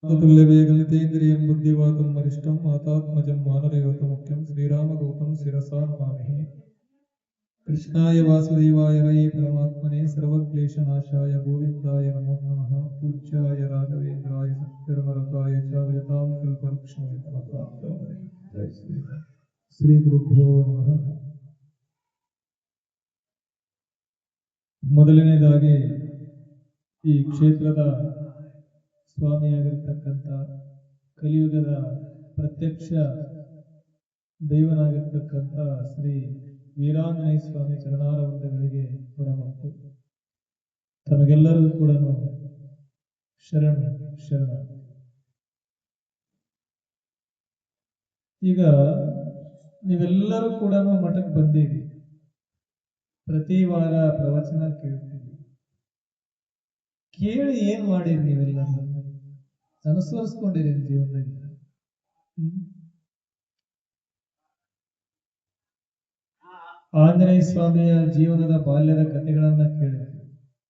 तुल्यवेगलितेन्द्रियं बुद्धिवातं वरिष्ठं मातात्मजं वानरयोतं मुख्यं श्रीरामदूतं शिरसा नमामि। कृष्णाय वासुदेवाय हरे परमात्मने सर्वक्लेशनाशाय गोविन्दाय नमो नमः। पूज्याय राघवेन्द्राय सत्यधर्मरताय च भजतां कल्पवृक्षाय नमः। श्री गुरुभ्यो नमः। ಮೊದಲನೇದಾಗಿ ಈ ಕ್ಷೇತ್ರದ ಸ್ವಾಮಿಯಾಗಿರ್ತಕ್ಕಂಥ ಕಲಿಯುಗದ ಪ್ರತ್ಯಕ್ಷ ದೈವನಾಗಿರ್ತಕ್ಕಂಥ ಶ್ರೀ ವೀರಾಂಜನೇಯ ಸ್ವಾಮಿ ಚರಣಾರವಿಂದಗಳಿಗೆ ಕೊಡಮಾತು. ತಮಗೆಲ್ಲರಿಗೂ ಕೂಡ ಶರಣ. ಈಗ ನೀವೆಲ್ಲರೂ ಕೂಡ ಮಠಕ್ಕೆ ಬಂದೀರಿ, ಪ್ರತಿ ವಾರ ಪ್ರವಚನ ಕೇಳ್ತೀವಿ. ಕೇಳಿ ಏನ್ ಮಾಡಿರಿ? ನೀವೆಲ್ಲ ಅನುಸರಿಸ್ಕೊಂಡಿರಿ ಜೀವನದಲ್ಲಿ. ಆಂಜನೇಯ ಸ್ವಾಮಿಯ ಜೀವನದ ಬಾಲ್ಯದ ಕಥೆಗಳನ್ನ ಕೇಳಿದ್ವಿ,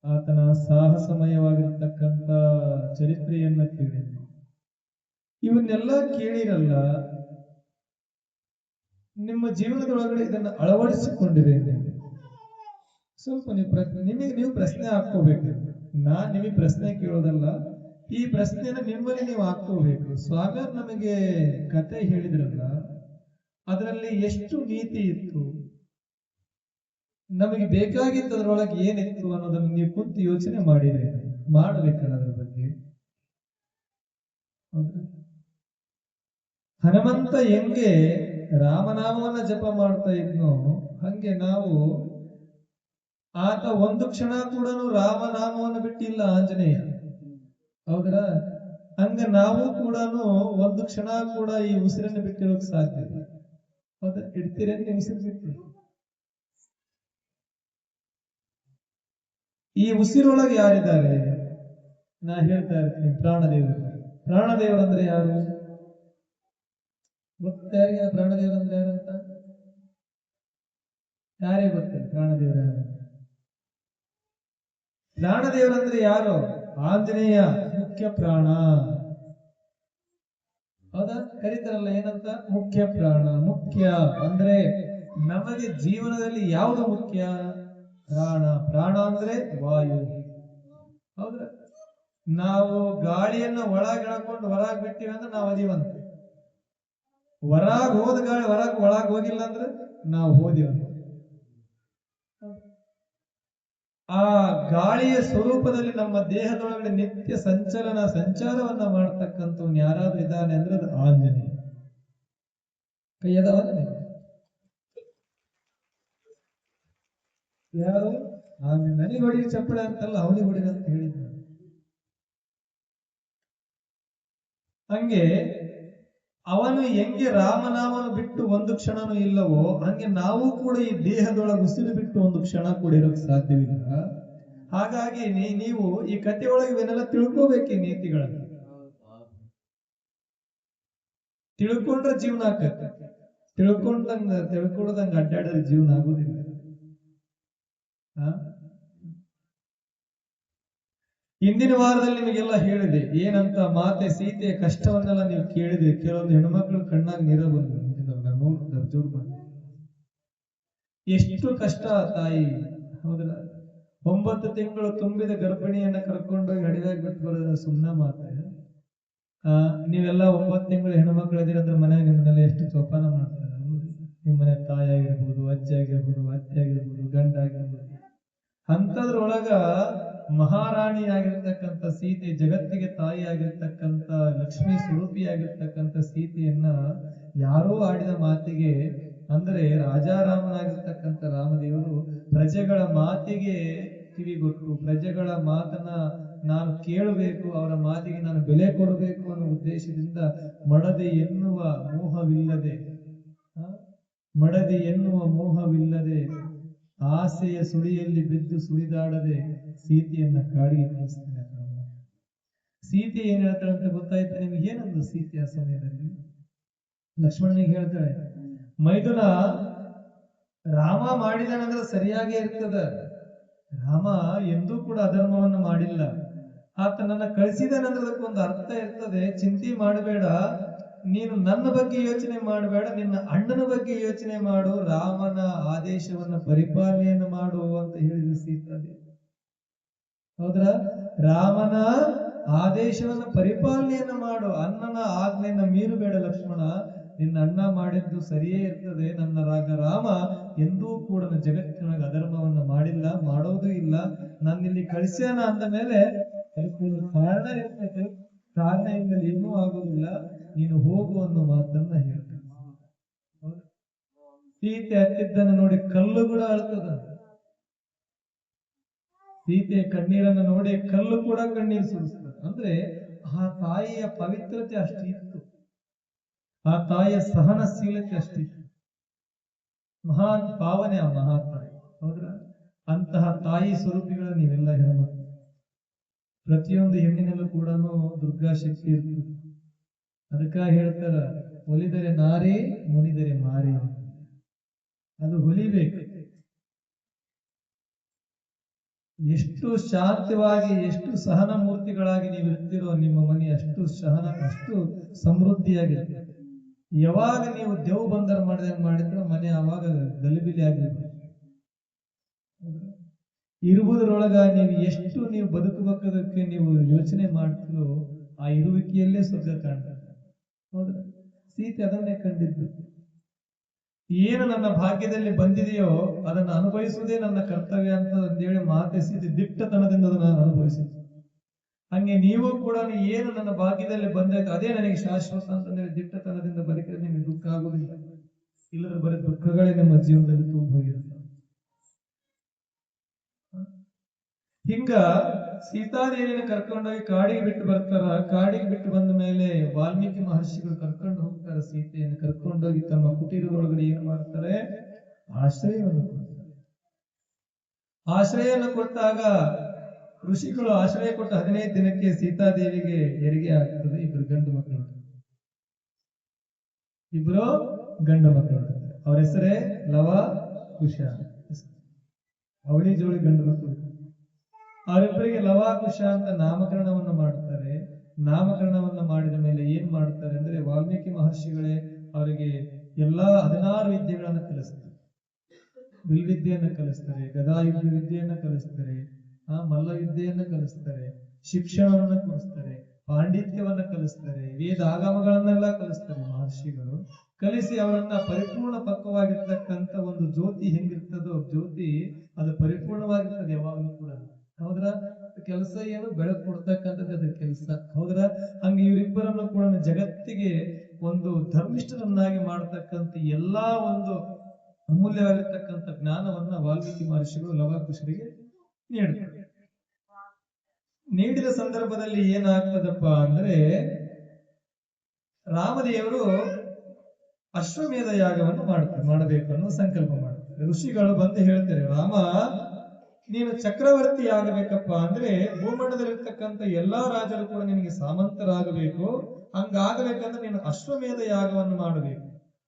ಆತನ ಸಾಹಸಮಯವಾಗಿರ್ತಕ್ಕಂಥ ಚರಿತ್ರೆಯನ್ನ ಕೇಳಿದ್ವಿ. ಇವನ್ನೆಲ್ಲ ಕೇಳಿರಲ್ಲ, ನಿಮ್ಮ ಜೀವನದೊಳಗಡೆ ಇದನ್ನ ಅಳವಡಿಸಿಕೊಂಡಿರಿ. ಸ್ವಲ್ಪ ನೀವು ಪ್ರಶ್ನೆ ಹಾಕೋಬೇಕು. ನಾನ್ ನಿಮಗೆ ಪ್ರಶ್ನೆ ಕೇಳೋದಲ್ಲ, ಈ ಪ್ರಶ್ನೆನ ನಿಮ್ಮಲ್ಲಿ ನೀವು ಹಾಕೋಬೇಕು. ಸ್ವಾಮಿಯವ್ರು ನಮಗೆ ಕತೆ ಹೇಳಿದ್ರಲ್ಲ, ಅದರಲ್ಲಿ ಎಷ್ಟು ನೀತಿ ಇತ್ತು, ನಮಗೆ ಬೇಕಾಗಿತ್ತು ಅದರೊಳಗೆ ಏನಿತ್ತು ಅನ್ನೋದನ್ನ ನೀವು ಕುಂತು ಯೋಚನೆ ಮಾಡಬೇಕಲ್ಲ ಅದ್ರ ಬಗ್ಗೆ. ಹನುಮಂತ ಹೆಂಗೆ ರಾಮನಾಮವನ್ನ ಜಪ ಮಾಡ್ತಾ ಇದ್ನೋ ಹಂಗೆ ನಾವು, ಆತ ಒಂದು ಕ್ಷಣ ಕೂಡ ರಾಮನಾಮವನ್ನು ಬಿಟ್ಟಿಲ್ಲ ಆಂಜನೇಯ, ಹೌದ್ರ? ಹಂಗ ನಾವು ಕೂಡ ಒಂದು ಕ್ಷಣ ಕೂಡ ಈ ಉಸಿರನ್ನು ಬಿಟ್ಟಿರೋಕ್ ಸಾಧ್ಯ ಇಲ್ಲ. ಹೌದಾ? ಇಡ್ತೀರೇನು ಉಸಿರು ಬಿಟ್ಟು? ಈ ಉಸಿರೊಳಗೆ ಯಾರಿದ್ದಾರೆ? ನಾ ಹೇಳ್ತಾ ಇರ್ತೀನಿ, ಪ್ರಾಣದೇವರು. ಪ್ರಾಣದೇವರಂದ್ರೆ ಯಾರು ಗೊತ್ತಾ? ಪ್ರಾಣದೇವರಂದ್ರೆ ಯಾರಂತ ಯಾರೇ ಗೊತ್ತಿಲ್ಲ. ಪ್ರಾಣದೇವರ ಯಾರು? ಪ್ರಾಣದೇವರಂದ್ರೆ ಯಾರು? ಆಂಜನೇಯ ಮುಖ್ಯ ಪ್ರಾಣ. ಹೌದಾ? ಕರೀತಾರಲ್ಲ ಏನಂತ? ಮುಖ್ಯ ಪ್ರಾಣ. ಮುಖ್ಯ ಅಂದ್ರೆ ನಮಗೆ ಜೀವನದಲ್ಲಿ ಯಾವುದು ಮುಖ್ಯ? ಪ್ರಾಣ. ಪ್ರಾಣ ಅಂದ್ರೆ ವಾಯು. ಹೌದ್ರ? ನಾವು ಗಾಳಿಯನ್ನ ಒಳಗೆ ಎಳ್ಕೊಂಡು ಹೊರಗೆ ಬಿಟ್ಟಿವಿ ಅಂದ್ರೆ ನಾವು ಅದೀವಂತ. ಹೊರಗ್ ಹೋದ ಗಾಳಿ ಒಳಗ್ ಹೋಗಿಲ್ಲ ಅಂದ್ರೆ ನಾವು ಹೋದಿವಂತ. ಆ ಗಾಳಿಯ ಸ್ವರೂಪದಲ್ಲಿ ನಮ್ಮ ದೇಹದೊಳಗಡೆ ನಿತ್ಯ ಸಂಚಾರವನ್ನ ಮಾಡ್ತಕ್ಕಂಥ ಯಾರಾದ್ರೂ ಇದ್ದಾನೆ ಅಂದ್ರೆ ಅದು ಆಂಜನೇಯ. ಕೈಯದವನೇ ಯಾರು? ನನಗೆ ಹೊಡಿ ಚಪ್ಪಳೆ ಅಂತಲ್ಲ, ಅವನಿಗೆ ಹೊಡಿ ಅಂತ ಹೇಳಿದ್ರು. ಹಂಗೆ ಅವನು ಹೆಂಗೆ ರಾಮನಾಮನು ಬಿಟ್ಟು ಒಂದು ಕ್ಷಣನೂ ಇಲ್ಲವೋ ಹಂಗೆ ನಾವು ಕೂಡ ಈ ದೇಹದೊಳಗೆ ಉಸಿರು ಬಿಟ್ಟು ಒಂದು ಕ್ಷಣ ಕೂಡ ಇರೋಕ್ ಸಾಧ್ಯವಿಲ್ಲ. ಹಾಗಾಗಿ ನೀವು ಈ ಕಥೆ ಒಳಗೆ ಇವನ್ನೆಲ್ಲ ತಿಳ್ಕೋಬೇಕು. ಈ ನೀತಿಗಳನ್ನು ತಿಳ್ಕೊಂಡ್ರೆ ಜೀವನ ಆಕತ್ತೆ. ತಿಳ್ಕೊಳ್ಳದಂಗ ಅಡ್ಡಾಡಿದ್ರೆ ಜೀವನ ಆಗುದಿಲ್ಲ. ಹಿಂದಿನ ವಾರದಲ್ಲಿ ನಿಮಗೆಲ್ಲ ಹೇಳಿದೆ ಏನಂತ, ಮಾತೆ ಸೀತೆಯ ಕಷ್ಟವನ್ನೆಲ್ಲ ನೀವು ಕೇಳಿದ್ರಿ. ಕೆಲವೊಂದು ಹೆಣ್ಮಕ್ಳು ಕಣ್ಣಾಗ ನೀರ ಬಂದ್ರು. ಎಷ್ಟು ಕಷ್ಟ ತಾಯಿ, ಹೌದಲ್ಲ? 9 ತಿಂಗಳು ತುಂಬಿದ ಗರ್ಭಿಣಿಯನ್ನ ಕರ್ಕೊಂಡೋಗಿ ಹಡಿದಾಗ ಬಿಟ್ಟು ಬರೋದ ಸುಮ್ಮನೆ ಮಾತೆ. ನೀವೆಲ್ಲ 9 ತಿಂಗಳು ಹೆಣ್ಮಕ್ಳು ಇದೀರ ಅಂದ್ರೆ ಮನೆಯಾಗ ನಿಮ್ಮನ್ನೆಲ್ಲ ಎಷ್ಟು ಜೋಪಾನ ಮಾಡ್ತಾರೆ. ನಿಮ್ಮನೆ ತಾಯಿ ಆಗಿರ್ಬೋದು, ಅಜ್ಜಿ ಆಗಿರ್ಬೋದು, ಅತ್ತೆ ಆಗಿರ್ಬೋದು, ಗಂಡ ಆಗಿರ್ಬೋದು. ಅಂತದ್ರೊಳಗ ಮಹಾರಾಣಿ ಆಗಿರ್ತಕ್ಕಂಥ ಸೀತೆ, ಜಗತ್ತಿಗೆ ತಾಯಿ ಆಗಿರ್ತಕ್ಕಂಥ ಲಕ್ಷ್ಮೀ ಸ್ವರೂಪಿಯಾಗಿರ್ತಕ್ಕಂಥ ಸೀತೆಯನ್ನ ಯಾರೋ ಆಡಿದ ಮಾತಿಗೆ, ಅಂದ್ರೆ ರಾಜಾರಾಮನಾಗಿರ್ತಕ್ಕಂಥ ರಾಮದೇವರು ಪ್ರಜೆಗಳ ಮಾತಿಗೆ ಕಿವಿಗೊಟ್ಟು, ಪ್ರಜೆಗಳ ಮಾತನ್ನ ನಾನು ಕೇಳಬೇಕು, ಅವರ ಮಾತಿಗೆ ನಾನು ಬೆಲೆ ಕೊಡಬೇಕು ಅನ್ನೋ ಉದ್ದೇಶದಿಂದ ಮಡದಿ ಎನ್ನುವ ಮೋಹವಿಲ್ಲದೆ ಆಸೆಯ ಸುಳಿಯಲ್ಲಿ ಬಿದ್ದು ಸುಳಿದಾಡದೆ ಸೀತೆಯನ್ನ ಕಾಡಿಗೆ ಕಳಿಸ್ತಾನೆ. ಸೀತೆ ಏನ್ ಹೇಳ್ತಾಳೆ ಅಂತ ಗೊತ್ತಾಯ್ತು ನಿಮ್ಗೆ? ಏನಂದು ಸೀತೆ ಆ ಸಮಯದಲ್ಲಿ ಲಕ್ಷ್ಮಣನಿಗೆ ಹೇಳ್ತಾಳೆ, ಮೈದುನ ರಾಮ ಮಾಡಿದಾನಂದ್ರೆ ಸರಿಯಾಗೇ ಇರ್ತದ. ರಾಮ ಎಂದೂ ಕೂಡ ಅಧರ್ಮವನ್ನು ಮಾಡಿಲ್ಲ. ಆತ ನನ್ನ ಕಳಿಸಿದನಂದ್ರದಕ್ಕೆ ಒಂದು ಅರ್ಥ ಇರ್ತದೆ. ಚಿಂತೆ ಮಾಡಬೇಡ, ನೀನು ನನ್ನ ಬಗ್ಗೆ ಯೋಚನೆ ಮಾಡಬೇಡ, ನಿನ್ನ ಅಣ್ಣನ ಬಗ್ಗೆ ಯೋಚನೆ ಮಾಡು, ರಾಮನ ಆದೇಶವನ್ನ ಪರಿಪಾಲನೆಯನ್ನು ಮಾಡು ಅಂತ ಹೇಳಿದ ಸೀತಾದೇವಿ. ಹೌದ್ರಾ? ರಾಮನ ಆದೇಶವನ್ನ ಪರಿಪಾಲನೆಯನ್ನ ಮಾಡು, ಅಣ್ಣನ ಆಜ್ಞೆಯನ್ನ ಮೀರಬೇಡ ಲಕ್ಷ್ಮಣ. ನಿನ್ನ ಅಣ್ಣ ಮಾಡಿದ್ದು ಸರಿಯೇ ಇರ್ತದೆ. ನನ್ನ ರಾಮ ಎಂದೂ ಕೂಡ ಜಗತ್ತಿನೊಳಗೆ ಅಧರ್ಮವನ್ನ ಮಾಡಿಲ್ಲ, ಮಾಡೋದು ಇಲ್ಲ. ನನ್ನಿಲ್ಲಿ ಕಳಿಸ್ಯಾನ ಅಂದ ಮೇಲೆ ಕಾರಣ ಇರ್ತದೆ, ಕಾರಣ ಇಲ್ಲದೆ ಏನೂ ಆಗುದಿಲ್ಲ. ನೀನು ಹೋಗು ಅನ್ನೋ ಮಾತನ್ನ ಹೇಳ್ತಾನೆ. ಸೀತೆ ಹತ್ತಿದ್ದನ್ನು ನೋಡಿ ಕಲ್ಲು ಕೂಡ ಅಳ್ತದ. ಸೀತೆಯ ಕಣ್ಣೀರನ್ನು ನೋಡಿ ಕಲ್ಲು ಕೂಡ ಕಣ್ಣೀರು ಸುರಿಸ್ತದೆ. ಅಂದ್ರೆ ಆ ತಾಯಿಯ ಪವಿತ್ರತೆ ಅಷ್ಟಿತ್ತು, ಆ ತಾಯಿಯ ಸಹನಶೀಲತೆ ಅಷ್ಟಿತ್ತು. ಮಹಾನ್ ಪಾವನೆ ಆ ಮಹಾತಾಯಿ. ಹೌದ್ರ? ಅಂತಹ ತಾಯಿ ಸ್ವರೂಪಿಗಳ ನೀವೆಲ್ಲ ಹೆಣ್ಮಕ್ಳು. ಪ್ರತಿಯೊಂದು ಹೆಣ್ಣಿನಲ್ಲೂ ಕೂಡ ದುರ್ಗಾ ಶಕ್ತಿ ಇರ್ತದೆ. ಅದಕ್ಕಾಗಿ ಹೇಳ್ತಾರ, ಒಲಿದರೆ ನಾರಿ ಮುನಿದರೆ ಮಾರಿ. ಅದು ಹೊಲಿಬೇಕು. ಎಷ್ಟು ಶಾಂತವಾಗಿ, ಎಷ್ಟು ಸಹನ ಮೂರ್ತಿಗಳಾಗಿ ನೀವು ಇರ್ತೀರೋ, ನಿಮ್ಮ ಮನೆ ಅಷ್ಟು ಅಷ್ಟು ಸಮೃದ್ಧಿಯಾಗಿರುತ್ತೆ. ಯಾವಾಗ ನೀವು ದೇವ್ ಬಂದರ್ ಮಾಡಿದ್ರೆ ಮನೆ ಆವಾಗ ಗಲಿಬಿಲಿ ಆಗಿರ್ಬೇಕು. ಇರುವುದರೊಳಗ ನೀವು ಬದುಕಬೇಕದಕ್ಕೆ ನೀವು ಯೋಚನೆ ಮಾಡ್ತೀರೋ, ಆ ಇರುವಿಕೆಯಲ್ಲೇ ಸ್ವರ್ಗ ಕಾಣ್ತದೆ. ಹೌದಾ? ಸೀತೆ ಅದನ್ನೇ ಕಂಡಿದ್ದು. ಏನು ನನ್ನ ಭಾಗ್ಯದಲ್ಲಿ ಬಂದಿದೆಯೋ ಅದನ್ನು ಅನುಭವಿಸುವುದೇ ನನ್ನ ಕರ್ತವ್ಯ ಅಂತ ಅಂತೇಳಿ ಮಾತೆಸಿದ ದಿಟ್ಟತನದಿಂದ ಅದನ್ನು ಅನುಭವಿಸಿದ್ದು. ಹಂಗೆ ನೀವು ಕೂಡ ಏನು ನನ್ನ ಭಾಗ್ಯದಲ್ಲಿ ಬಂದೈತೆ ಅದೇ ನನಗೆ ಶಾಶ್ವತ ಅಂತಂದೇಳಿ ದಿಟ್ಟತನದಿಂದ ಬದುಕಿದ್ರೆ ನಿಮಗೆ ದುಃಖ ಆಗುದಿಲ್ಲ. ಇಲ್ಲದ್ರೆ ಬರೀ ದುಃಖಗಳೇ ನಮ್ಮ ಜೀವನದಲ್ಲಿ ತುಂಬ ಹೋಗಿರುತ್ತೆ. ಹಿಂಗ ಸೀತಾದೇವಿನ ಕರ್ಕೊಂಡೋಗಿ ಕಾಡಿಗೆ ಬಿಟ್ಟು ಬರ್ತಾರ. ಕಾಡಿಗೆ ಬಿಟ್ಟು ಬಂದ ಮೇಲೆ ವಾಲ್ಮೀಕಿ ಮಹರ್ಷಿಗಳು ಕರ್ಕೊಂಡು ಹೋಗ್ತಾರೆ. ಸೀತೆಯನ್ನು ಕರ್ಕೊಂಡೋಗಿ ತಮ್ಮ ಕುಟೀರದೊಳಗಡೆ ಏನ್ ಮಾಡ್ತಾರೆ? ಆಶ್ರಯವನ್ನು ಕೊಡ್ತಾರೆ. ಆಶ್ರಯವನ್ನು ಕೊಟ್ಟಾಗ ಋಷಿಗಳು ಆಶ್ರಯ ಕೊಟ್ಟ 15 ದಿನಕ್ಕೆ ಸೀತಾದೇವಿಗೆ ಹೆರಿಗೆ ಆಗ್ತದೆ. ಇಬ್ರು ಗಂಡು ಮಕ್ಕಳು. ಅವ್ರ ಹೆಸರೇ ಲವ ಕುಶ. ಅವಳಿ ಜೋಳಿ ಗಂಡು ಮಕ್ಕಳು. ಅವರಿಬ್ಬರಿಗೆ ಲವ ಕುಶ ಅಂತ ನಾಮಕರಣವನ್ನು ಮಾಡ್ತಾರೆ. ನಾಮಕರಣವನ್ನು ಮಾಡಿದ ಮೇಲೆ ಏನ್ ಮಾಡ್ತಾರೆ ಅಂದ್ರೆ, ವಾಲ್ಮೀಕಿ ಮಹರ್ಷಿಗಳೇ ಅವರಿಗೆ ಎಲ್ಲಾ 16 ವಿದ್ಯೆಗಳನ್ನು ಕಲಿಸ್ತಾರೆ. ವಿಲ್ವಿದ್ಯೆಯನ್ನು ಕಲಿಸ್ತಾರೆ, ಗದಾಯುದ್ಧ ವಿದ್ಯೆಯನ್ನು ಕಲಿಸ್ತಾರೆ, ಮಲ್ಲ ವಿದ್ಯೆಯನ್ನು ಕಲಿಸ್ತಾರೆ, ಶಿಕ್ಷಣವನ್ನ ಕಲಿಸ್ತಾರೆ, ಪಾಂಡಿತ್ಯವನ್ನ ಕಲಿಸ್ತಾರೆ, ವೇದ ಆಗಮಗಳನ್ನೆಲ್ಲ ಕಲಿಸ್ತಾರೆ ಮಹರ್ಷಿಗಳು. ಕಲಿಸಿ ಅವರನ್ನ ಪರಿಪೂರ್ಣ ಪಕ್ವವಾಗಿರ್ತಕ್ಕಂಥ ಒಂದು ಜ್ಯೋತಿ ಹೆಂಗಿರ್ತದೋ ಜ್ಯೋತಿ ಅದು ಪರಿಪೂರ್ಣವಾಗಿರ್ತದೆ ಯಾವಾಗಲೂ ಕೂಡ. ಹೌದ್ರ? ಕೆಲಸ ಏನು? ಬೆಳಕು ಕೊಡ್ತಕ್ಕಂಥದ್ದು ಅದ್ರ ಕೆಲಸ. ಹೌದ್ರ? ಹಂಗೆ ಇವರಿಬ್ಬರನ್ನು ಕೂಡ ಜಗತ್ತಿಗೆ ಒಂದು ಧರ್ಮಿಷ್ಠರನ್ನಾಗಿ ಮಾಡತಕ್ಕಂಥ ಎಲ್ಲಾ ಒಂದು ಅಮೂಲ್ಯವಾಗಿರ್ತಕ್ಕಂಥ ಜ್ಞಾನವನ್ನ ವಾಲ್ಮೀಕಿ ಮಹರ್ಷಿಗಳು ಲವಕುಶರಿಗೆ ನೀಡ್ತಾರೆ. ನೀಡಿದ ಸಂದರ್ಭದಲ್ಲಿ ಏನಾಗ್ತದಪ್ಪ ಅಂದ್ರೆ, ರಾಮದೇವರು ಅಶ್ವಮೇಧ ಯಾಗವನ್ನು ಮಾಡಬೇಕು ಅನ್ನೋ ಸಂಕಲ್ಪ ಮಾಡ್ತಾರೆ. ಋಷಿಗಳು ಬಂದು ಹೇಳ್ತಾರೆ, ರಾಮ ನೀನು ಚಕ್ರವರ್ತಿ ಆಗಬೇಕಪ್ಪ ಅಂದ್ರೆ ಭೂಮಂಡದಲ್ಲಿರ್ತಕ್ಕಂಥ ಎಲ್ಲಾ ರಾಜರು ಕೂಡ ನಿನಗೆ ಸಾಮಂತರಾಗಬೇಕು. ಹಂಗಾಗಬೇಕಂದ್ರೆ ನೀನು ಅಶ್ವಮೇಧ ಯಾಗವನ್ನು ಮಾಡಬೇಕು.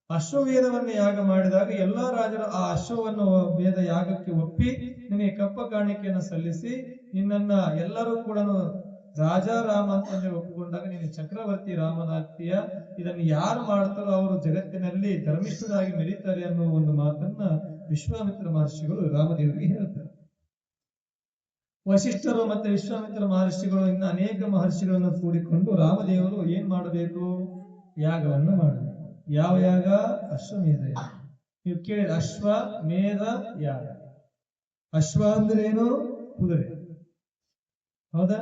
ಅಶ್ವವೇಧವನ್ನು ಯಾಗ ಮಾಡಿದಾಗ ಎಲ್ಲಾ ರಾಜರು ಆ ಅಶ್ವವನ್ನು ವೇದ ಯಾಗಕ್ಕೆ ಒಪ್ಪಿ ನಿನಗೆ ಕಪ್ಪ ಕಾಣಿಕೆಯನ್ನು ಸಲ್ಲಿಸಿ ನಿನ್ನನ್ನ ಎಲ್ಲರೂ ಕೂಡ ರಾಜಾರಾಮ ಅಂತಂದ್ರೆ ಒಪ್ಪಿಕೊಂಡಾಗ ನೀನು ಚಕ್ರವರ್ತಿ ರಾಮನಾಗ್ತೀಯ. ಇದನ್ನು ಯಾರು ಮಾಡ್ತಾರೋ ಅವರು ಜಗತ್ತಿನಲ್ಲಿ ಧರ್ಮಿಷ್ಠರಾಗಿ ಮೆರೀತಾರೆ ಅನ್ನೋ ಒಂದು ಮಾತನ್ನ ವಿಶ್ವಾಮಿತ್ರ ಮಹರ್ಷಿಗಳು ರಾಮದೇವರಿಗೆ ಹೇಳ್ತಾರೆ. ವಶಿಷ್ಠರು ಮತ್ತೆ ವಿಶ್ವಾಮಿತ್ರ ಮಹರ್ಷಿಗಳು ಇನ್ನು ಅನೇಕ ಮಹರ್ಷಿಗಳನ್ನು ಕೂಡಿಕೊಂಡು ರಾಮದೇವರು ಏನ್ ಮಾಡಬೇಕು? ಯಾಗವನ್ನು ಮಾಡಬೇಕು. ಯಾವ ಯಾಗ? ಅಶ್ವಮೇಧ ಯಾಗ. ನೀವು ಕೇಳಿದ ಅಶ್ವಮೇಧ ಯಾಗ. ಅಶ್ವ ಅಂದ್ರೆ ಏನು? ಕುದುರೆ. ಹೌದಾ?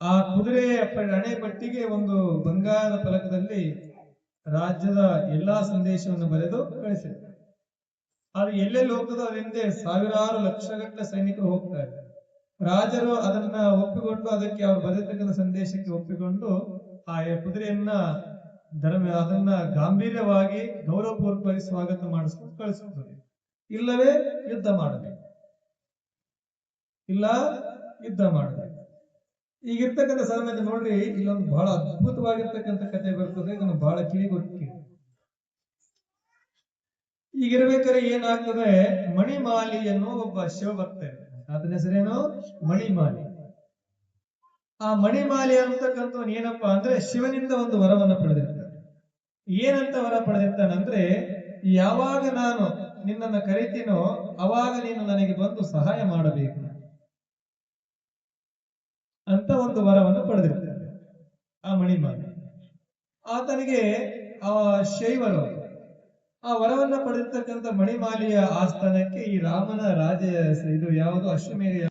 ಆ ಕುದುರೆಯ ಹಣೆ ಪಟ್ಟಿಗೆ ಒಂದು ಬಂಗಾರದ ಫಲಕದಲ್ಲಿ ರಾಜ್ಯದ ಎಲ್ಲಾ ಸಂದೇಶವನ್ನು ಬರೆದು ಕಳಿಸಿದ್ದಾರೆ. ಅದು ಎಲ್ಲೆಲ್ಲಿ ಹೋಗ್ತದೋ ಅದರಿಂದ ಸಾವಿರಾರು ಲಕ್ಷಗಟ್ಟಲೆ ಸೈನಿಕರು ಹೋಗ್ತಾರೆ. ರಾಜರು ಅದನ್ನ ಒಪ್ಪಿಕೊಂಡು, ಅದಕ್ಕೆ ಅವ್ರು ಬರೆದಿರ್ತಕ್ಕಂಥ ಸಂದೇಶಕ್ಕೆ ಒಪ್ಪಿಕೊಂಡು ಆ ಕುದುರೆಯನ್ನ ಅದನ್ನ ಗಾಂಭೀರ್ಯವಾಗಿ ಗೌರವಪೂರ್ವಕವಾಗಿ ಸ್ವಾಗತ ಮಾಡಿಸ್ಕೊಂಡು ಕಳಿಸ್ಕೊಡ್ತಾರೆ. ಇಲ್ಲವೇ ಯುದ್ಧ ಮಾಡಬೇಕು. ಯುದ್ಧ ಮಾಡಬೇಕು. ಈಗಿರ್ತಕ್ಕಂಥ ಸಂದರ್ಭ ನೋಡ್ರಿ, ಇಲ್ಲೊಂದು ಬಹಳ ಅದ್ಭುತವಾಗಿರ್ತಕ್ಕಂಥ ಕಥೆ ಬರ್ತದೆ. ಇದನ್ನು ಬಹಳ ಕಿವಿಗೊಟ್ಟು. ಈಗಿರ್ಬೇಕಾದ್ರೆ ಏನಾಗ್ತದೆ, ಮಣಿಮಾಲಿ ಅನ್ನೋ ಒಬ್ಬ ಶಿವ ಭಕ್ತ. ಅದನ್ನ ಹೆಸರೇನು? ಮಣಿಮಾಲಿ. ಆ ಮಣಿಮಾಲೆ ಅಂತಕ್ಕಂಥ ಏನಪ್ಪಾ ಅಂದ್ರೆ ಶಿವನಿಂದ ಒಂದು ವರವನ್ನು ಪಡೆದಿರ್ತಾನೆ. ಏನಂತ ವರ ಪಡೆದಿರ್ತಾನಂದ್ರೆ, ಯಾವಾಗ ನಾನು ನಿನ್ನನ್ನು ಕರಿತೀನೋ ಅವಾಗ ನೀನು ನನಗೆ ಬಂದು ಸಹಾಯ ಮಾಡಬೇಕು ಅಂತ ಒಂದು ವರವನ್ನು ಪಡೆದಿರ್ತಾನೆ ಆ ಮಣಿಮಾಲೆ. ಆತನಿಗೆ ಆ ಶೈವರು ಆ ವರವನ್ನ ಪಡೆದಿರ್ತಕ್ಕಂಥ ಮಣಿಮಾಲೆಯ ಆಸ್ಥಾನಕ್ಕೆ ಈ ರಾಮನ ರಾಜ ಇದು ಯಾವುದು ಅಶ್ವಮೇಧ